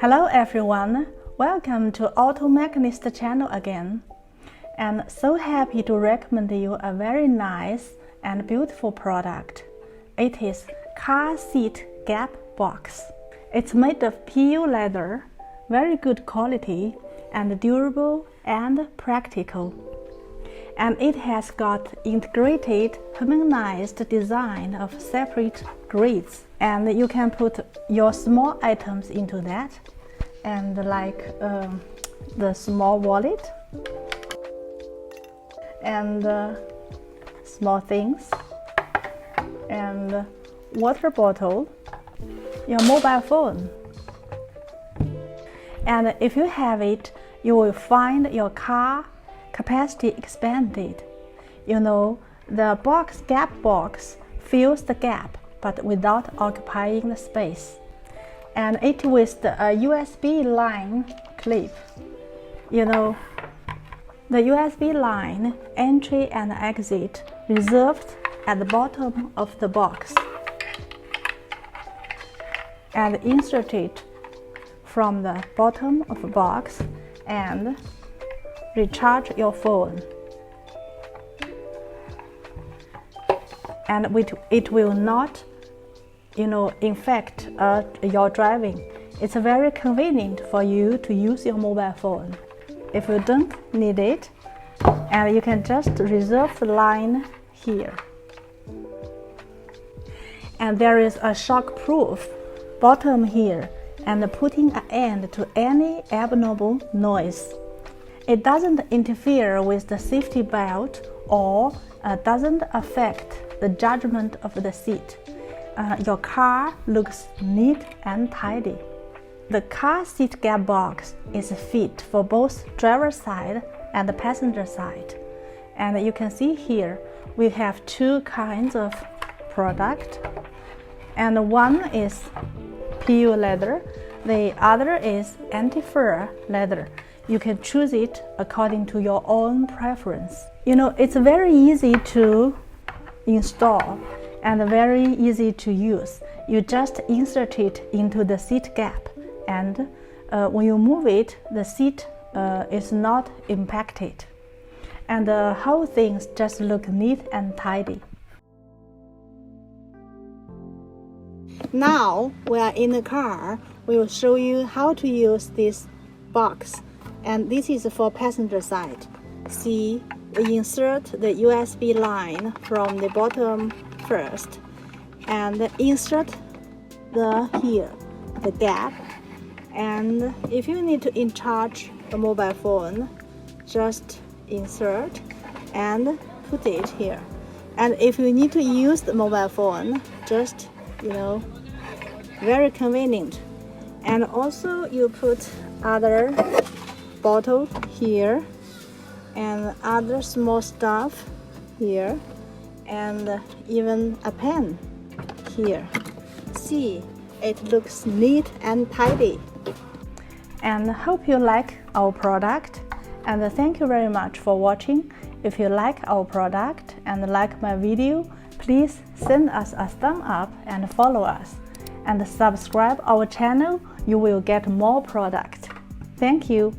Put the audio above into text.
Hello everyone, welcome to Auto Mechanist channel again. And so happy to recommend you a very nice and beautiful product. It is car seat gap box. It's made of PU leather, very good quality and durable and practical. And it has got integrated harmonized design of separate grids, and you can put your small items into that, and like the small wallet and small things and water bottle, your mobile phone. And if you have it, you will find your car capacity expanded. You know, the gap box fills the gap but without occupying the space. And it with the USB line clip. You know, the USB line entry and exit reserved at the bottom of the box and inserted from the bottom of the box and recharge your phone. And it will not, infect your driving. It's very convenient for you to use your mobile phone. If you don't need it, and you can just reserve the line here. And there is a shock-proof bottom here, and putting an end to any abnormal noise. It doesn't interfere with the safety belt or doesn't affect the judgment of the seat. Your car looks neat and tidy. The car seat gap box is fit for both driver's side and the passenger side. And you can see here we have two kinds of product. And one is PU leather, the other is anti-fur leather. You can choose it according to your own preference. It's very easy to install and very easy to use. You just insert it into the seat gap, and when you move it, the seat is not impacted. And the whole things just look neat and tidy. Now we are in the car. We will show you how to use this box. And this is for passenger side. See, we insert the USB line from the bottom first and insert the gap. And if you need to charge the mobile phone, just insert and put it here. And if you need to use the mobile phone, just, very convenient. And also you put other bottle here and other small stuff here and even a pen here. See, it looks neat and tidy. And hope you like our product, and thank you very much for watching. If you like our product and like my video, please send us a thumb up and follow us and subscribe our channel. You will get more product. Thank you.